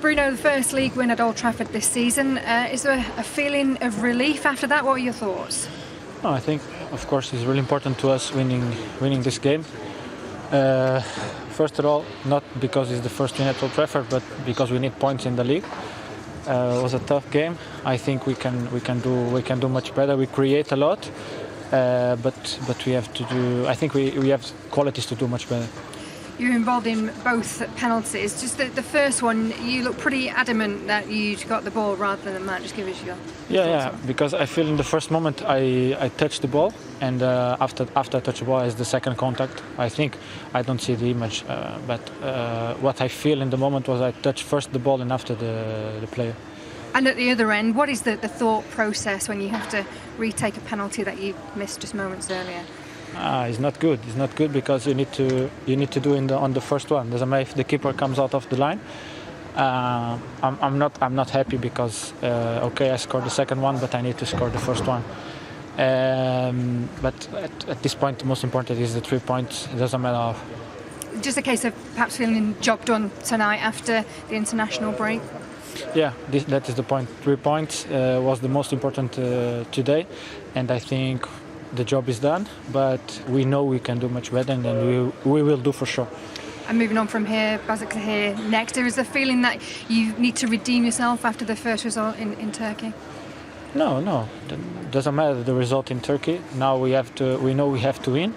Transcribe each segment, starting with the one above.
Bruno, the first league win at Old Trafford this season. Is there a feeling of relief after that? What are your thoughts? No, I think, of course, it's really important to us winning this game. First of all, not because it's the first win at Old Trafford, but because we need points in the league. It was a tough game. I think we can do much better. We create a lot, but we have to do. I think we have qualities to do much better. You're involved in both penalties. Just the first one, you look pretty adamant that you'd got the ball rather than that. Just give us your yeah. Because I feel in the first moment I touched the ball, and after I touch the ball is the second contact. I think I don't see the image, but what I feel in the moment was I touched first the ball and after the player. And at the other end, what is the thought process when you have to retake a penalty that you missed just moments earlier? It's not good. It's not good because you need to do on the first one. Doesn't matter if the keeper comes out of the line. I'm not happy because okay, I scored the second one, but I need to score the first one. But at this point, the most important is the 3 points. It doesn't matter. Just a case of perhaps feeling job done tonight after the international break. Yeah, that is the point. 3 points was the most important today, and I think the job is done, but we know we can do much better, and we will do for sure. And moving on from here, Başakşehir next, is the feeling that you need to redeem yourself after the first result in Turkey? No, it doesn't matter the result in Turkey. Now we know we have to win.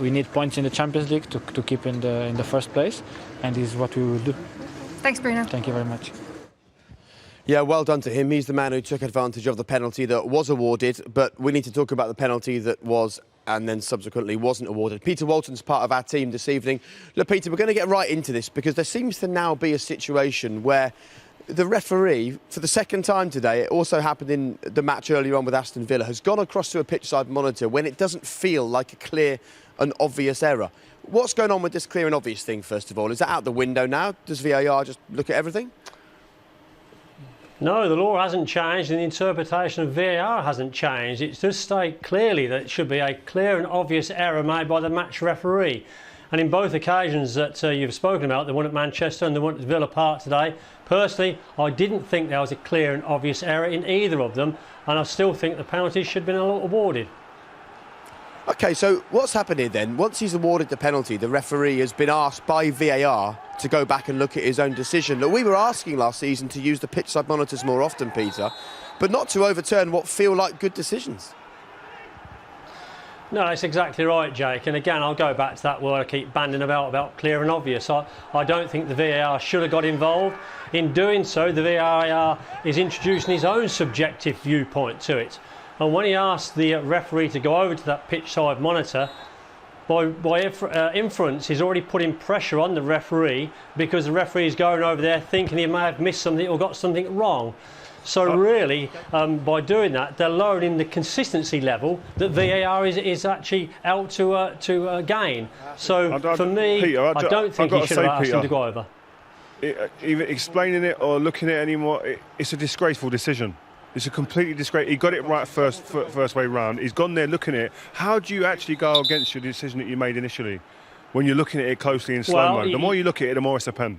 We need points in the Champions League to keep in the first place, and this is what we will do. Thanks, Bruno. Thank you very much. Yeah, well done to him. He's the man who took advantage of the penalty that was awarded, but we need to talk about the penalty that was and then subsequently wasn't awarded. Peter Walton's part of our team this evening. Look, Peter, we're going to get right into this because there seems to now be a situation where the referee, for the second time today, it also happened in the match earlier on with Aston Villa, has gone across to a pitch-side monitor when it doesn't feel like a clear and obvious error. What's going on with this clear and obvious thing, first of all? Is that out the window now? Does VAR just look at everything? No, the law hasn't changed and the interpretation of VAR hasn't changed. It does state clearly that it should be a clear and obvious error made by the match referee. And in both occasions that you've spoken about, the one at Manchester and the one at Villa Park today, personally, I didn't think there was a clear and obvious error in either of them, and I still think the penalties should have been awarded. OK, so what's happened here then? Once he's awarded the penalty, the referee has been asked by VAR to go back and look at his own decision. Look, we were asking last season to use the pitch-side monitors more often, Peter, but not to overturn what feel like good decisions. No, that's exactly right, Jake. And again, I'll go back to that word I keep banding about clear and obvious. I don't think the VAR should have got involved. In doing so, the VAR is introducing his own subjective viewpoint to it. And when he asked the referee to go over to that pitch-side monitor, by inference, he's already putting pressure on the referee because the referee is going over there thinking he may have missed something or got something wrong. So really, by doing that, they're lowering the consistency level that VAR is actually out to gain. So for me, Peter, I don't think he should have asked him to go over. Either explaining it or looking at it anymore, it's a disgraceful decision. It's a completely disgraceful. He got it right first way round. He's gone there looking at it. How do you actually go against your decision that you made initially when you're looking at it closely in slow-mo? The more you look at it, the more it's a pen.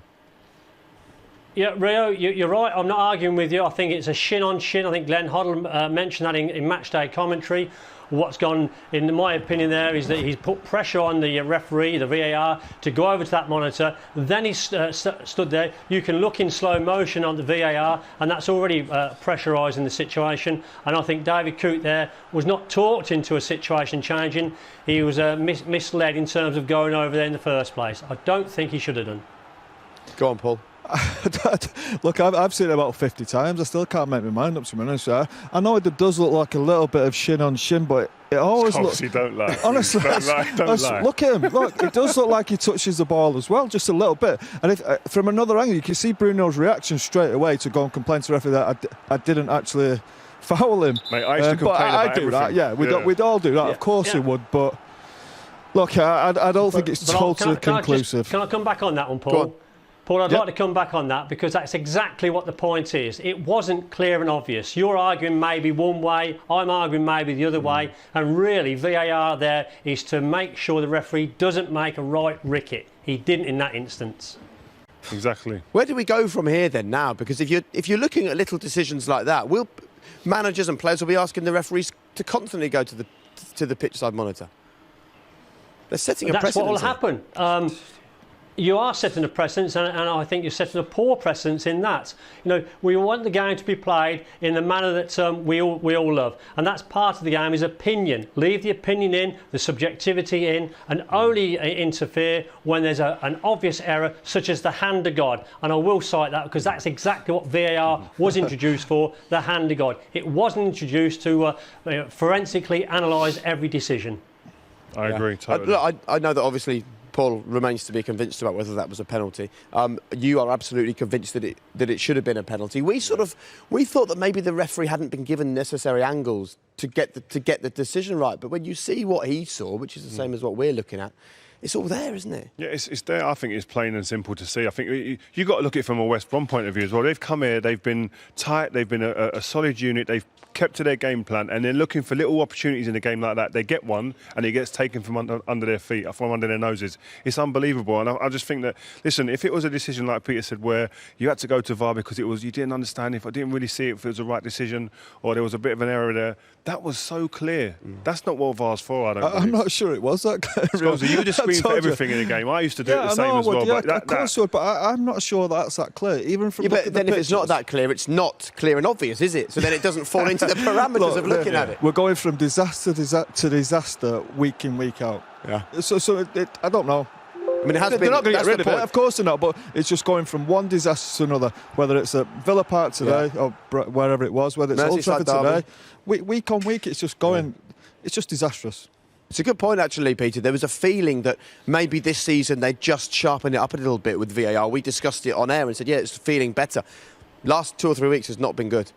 Yeah, Rio, you're right. I'm not arguing with you. I think it's a shin on shin. I think Glenn Hoddle mentioned that in matchday commentary. What's gone, in my opinion, there is that he's put pressure on the referee, the VAR, to go over to that monitor. Then he stood there. You can look in slow motion on the VAR, and that's already pressurising the situation. And I think David Coote there was not talked into a situation changing. He was misled in terms of going over there in the first place. I don't think he should have done. Go on, Paul. Look, I've seen it about 50 times. I still can't make my mind up, to be honest. I know it does look like a little bit of shin on shin, but it always looks... don't lie. Honestly, don't lie. Look at him. Look, it does look like he touches the ball as well, just a little bit. And if, from another angle, you can see Bruno's reaction straight away to go and complain to the referee that I didn't actually foul him. Mate, I used to complain about I do that, yeah. We'd all do that, of course we would, but... Look, I don't think it's totally conclusive. Can I come back on that one, Paul? Paul, I'd like to come back on that because that's exactly what the point is. It wasn't clear and obvious. You're arguing maybe one way, I'm arguing maybe the other way, and really VAR there is to make sure the referee doesn't make a right ricket. He didn't in that instance. Exactly. Where do we go from here then now? Because if you're looking at little decisions like that, managers and players will be asking the referees to constantly go to the pitch side monitor. They're setting a precedent. That's what will happen. You are setting a precedent, and I think you're setting a poor precedent in that. You know, we want the game to be played in the manner that we all love, and that's part of the game is opinion. Leave the opinion in, the subjectivity in, and only interfere when there's an obvious error, such as the hand of God. And I will cite that because that's exactly what VAR was introduced for, the hand of God. It wasn't introduced to forensically analyse every decision. I agree, totally. I know that obviously Paul remains to be convinced about whether that was a penalty. You are absolutely convinced that it should have been a penalty. We thought that maybe the referee hadn't been given necessary angles to get the decision right. But when you see what he saw, which is the same as what we're looking at, it's all there, isn't it? Yeah, it's there. I think it's plain and simple to see. I think you've got to look at it from a West Brom point of view as well. They've come here, they've been tight, they've been a solid unit, they've kept to their game plan, and they're looking for little opportunities in a game like that. They get one, and it gets taken from under their feet, from under their noses. It's unbelievable, and I just think that, listen, if it was a decision like Peter said, where you had to go to VAR because you didn't understand, if I didn't really see if it was the right decision, or there was a bit of an error there, that was so clear. That's not what VAR's for, I'm not sure it was that clear. Scholes, you would have screamed for everything in the game. I used to do it the same as well. Yeah, of course would, but I'm not sure that's that clear. Even from but then if it's not that clear, it's not clear and obvious, is it? So then it doesn't fall into the parameters of looking at it. We're going from disaster to disaster week in, week out. Yeah. So I don't know. I mean, they're not going to get rid of it. Of course they're not. But it's just going from one disaster to another. Whether it's at Villa Park today or wherever it was, whether it's Old Trafford today, week on week, it's just going. Yeah. It's just disastrous. It's a good point, actually, Peter. There was a feeling that maybe this season they'd just sharpen it up a little bit with VAR. We discussed it on air and said, yeah, it's feeling better. Last 2 or 3 weeks has not been good.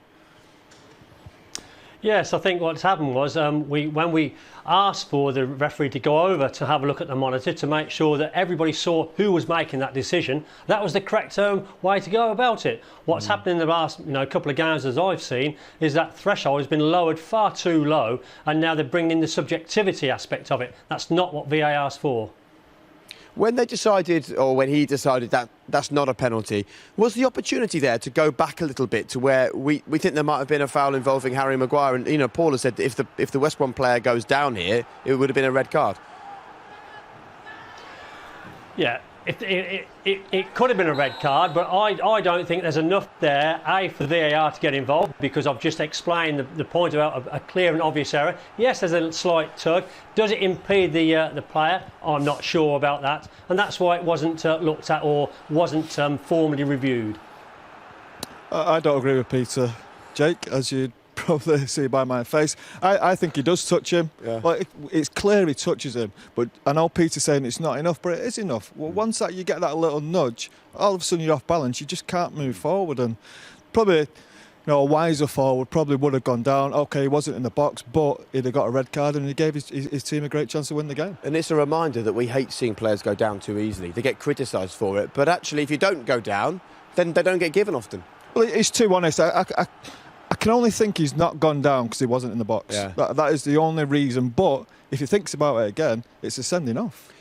Yes, I think what's happened was when we asked for the referee to go over to have a look at the monitor to make sure that everybody saw who was making that decision, that was the correct way to go about it. What's happened in the last couple of games, as I've seen, is that threshold has been lowered far too low, and now they're bringing in the subjectivity aspect of it. That's not what VAR's for. When they decided, or when he decided that that's not a penalty, was the opportunity there to go back a little bit to where we think there might have been a foul involving Harry Maguire? And Paul has said that if the West Brom player goes down here, it would have been a red card. Yeah. It could have been a red card, but I don't think there's enough there, for the VAR to get involved, because I've just explained the point about a clear and obvious error. Yes, there's a slight tug. Does it impede the player? I'm not sure about that, and that's why it wasn't looked at or wasn't formally reviewed. I don't agree with Peter, Jake, as you'd probably see by my face. I think he does touch him. Yeah. Like, it's clear he touches him, but I know Peter's saying it's not enough, but it is enough. Well, once you get that little nudge, all of a sudden you're off balance. You just can't move forward, and probably a wiser forward probably would have gone down. Okay, he wasn't in the box, but he'd have got a red card, and he gave his team a great chance to win the game. And it's a reminder that we hate seeing players go down too easily. They get criticised for it, but actually if you don't go down, then they don't get given often. Well, he's too honest. I can only think he's not gone down because he wasn't in the box. Yeah. That is the only reason. But if he thinks about it again, it's a sending off.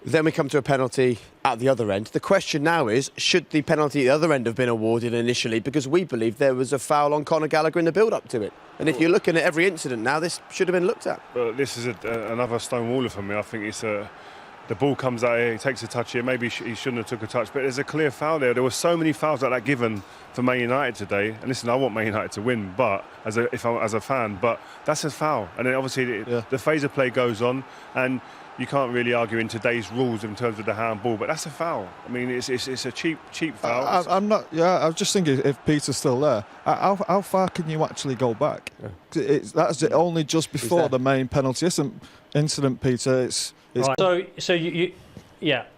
Then we come to a penalty at the other end. The question now is, should the penalty at the other end have been awarded initially? Because we believe there was a foul on Conor Gallagher in the build-up to it. And if you're looking at every incident now, this should have been looked at. Well, this is another stone waller for me. I think it's the ball comes out here, he takes a touch here, maybe he shouldn't have took a touch, but there's a clear foul there. There were so many fouls like that given for Man United today, and listen, I want Man United to win, but as a fan, but that's a foul. And then obviously the phaser play goes on, and you can't really argue in today's rules in terms of the handball, but that's a foul. I mean, it's a cheap foul. I'm not. Yeah, I was just thinking if Peter's still there, how far can you actually go back? Yeah. That's only just before the main penalty incident, Peter. It's right. So you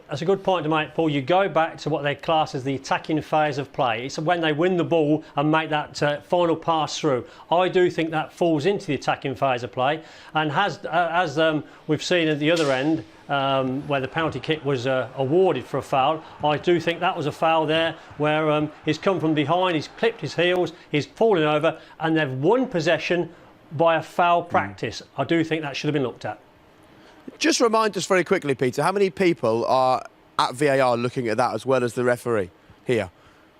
that's a good point to make, Paul. You go back to what they class as the attacking phase of play. It's when they win the ball and make that final pass through. I do think that falls into the attacking phase of play, and as we've seen at the other end, where the penalty kick was awarded for a foul, I do think that was a foul there where he's come from behind, he's clipped his heels, he's fallen over, and they've won possession by a foul practice. I do think that should have been looked at. Just remind us very quickly, Peter, how many people are at VAR looking at that as well as the referee here?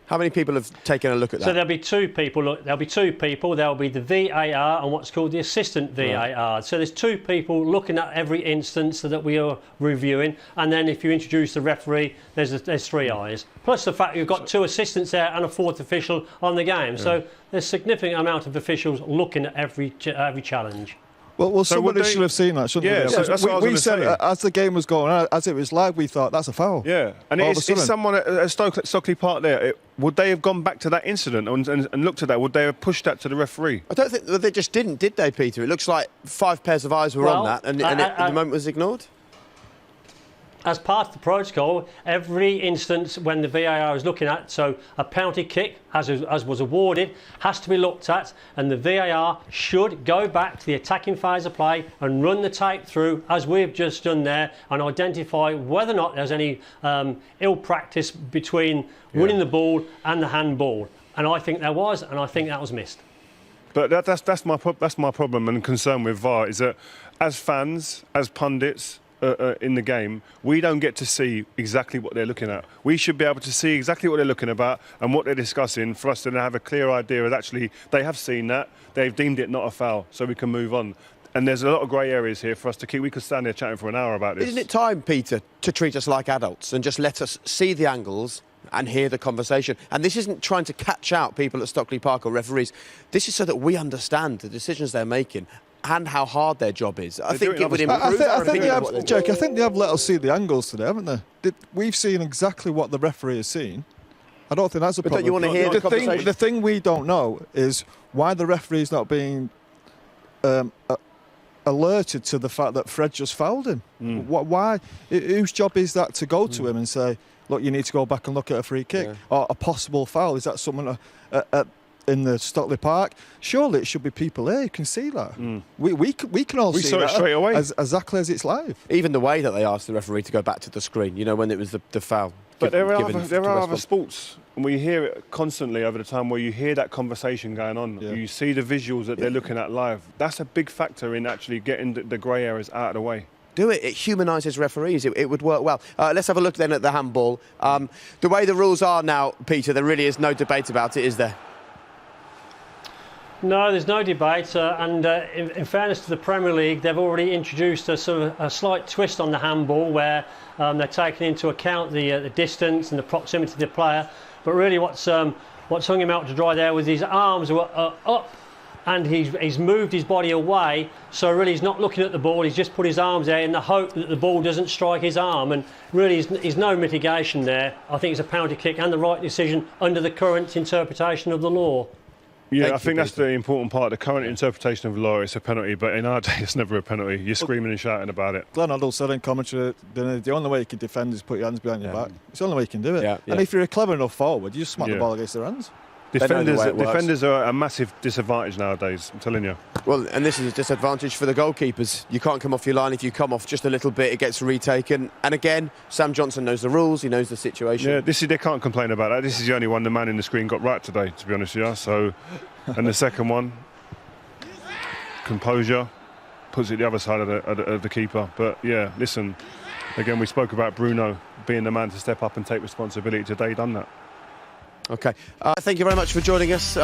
How many people have taken a look at that? So there'll be two people. Look, there'll be two people. There'll be the VAR and what's called the assistant VAR. Right. So there's two people looking at every instance that we are reviewing, and then if you introduce the referee, there's three eyes. Plus the fact you've got two assistants there and a fourth official on the game. Yeah. So there's a significant amount of officials looking at every challenge. Well, somebody should have seen that, shouldn't they? So that's what I was we said say. As the game was going on, as it was live, we thought that's a foul. Yeah, and it's someone at Stockley Park there. Would they have gone back to that incident and looked at that? Would they have pushed that to the referee? I don't think they just did they, Peter? It looks like 5 pairs of eyes were on that, and the moment was ignored. As part of the protocol, every instance when the VAR is looking at, so a penalty kick, as was awarded, has to be looked at, and the VAR should go back to the attacking phase of play and run the tape through, as we've just done there, and identify whether or not there's any ill practice between winning the ball and the handball. And I think there was, and I think that was missed. But that's my problem and concern with VAR, is that as fans, as pundits, in the game, we don't get to see exactly what they're looking at. We should be able to see exactly what they're looking about and what they're discussing for us to have a clear idea of actually they have seen that, they've deemed it not a foul, so we can move on. And there's a lot of grey areas here for us to keep. We could stand here chatting for an hour about this. Isn't it time, Peter, to treat us like adults and just let us see the angles and hear the conversation? And this isn't trying to catch out people at Stockley Park or referees. This is so that we understand the decisions they're making and how hard their job is. I think it would improve our opinion of what they're doing. Jake, I think they have let us see the angles today, haven't they? We've seen exactly what the referee has seen. I don't think that's a problem. Don't you want to hear the conversation? The thing we don't know is why the referee's not being alerted to the fact that Fred just fouled him. Why? Whose job is that to go to him and say, look, you need to go back and look at a free kick or a possible foul? Is that someone in the Stockley Park? Surely it should be people here who can see that. We can all see saw that it straight away. exactly as it's live. Even the way that they asked the referee to go back to the screen, you know, when it was the foul. But there are other sports, and we hear it constantly over the time where you hear that conversation going on. You see the visuals that they're looking at live. That's a big factor in actually getting the grey areas out of the way. Do it. It humanises referees. It would work well. Let's have a look then at the handball. The way the rules are now, Peter, there really is no debate about it, is there? No, there's no debate, and in fairness to the Premier League, they've already introduced a sort of a slight twist on the handball where they're taking into account the distance and the proximity to the player. But really, what's hung him out to dry there was his arms were up, and he's moved his body away. So really, he's not looking at the ball. He's just put his arms there in the hope that the ball doesn't strike his arm. And really, there's no mitigation there. I think it's a penalty kick and the right decision under the current interpretation of the law. Yeah, I think that's the important part. The current interpretation of the law, it's a penalty, but in our day, it's never a penalty. You're screaming and shouting about it. Glenn Hoddle said in commentary, the only way you can defend is put your hands behind your back. It's the only way you can do it. And if you're a clever enough forward, you just smack the ball against their hands. Defenders are a massive disadvantage nowadays, I'm telling you. Well, and this is a disadvantage for the goalkeepers. You can't come off your line. If you come off just a little bit, it gets retaken. And again, Sam Johnson knows the rules. He knows the situation. Yeah, they can't complain about that. This is the only one the man in the screen got right today, to be honest with you. So, and the second one, composure, puts it the other side of the keeper. But yeah, listen, again, we spoke about Bruno being the man to step up and take responsibility. Today, done that. OK. Thank you very much for joining us.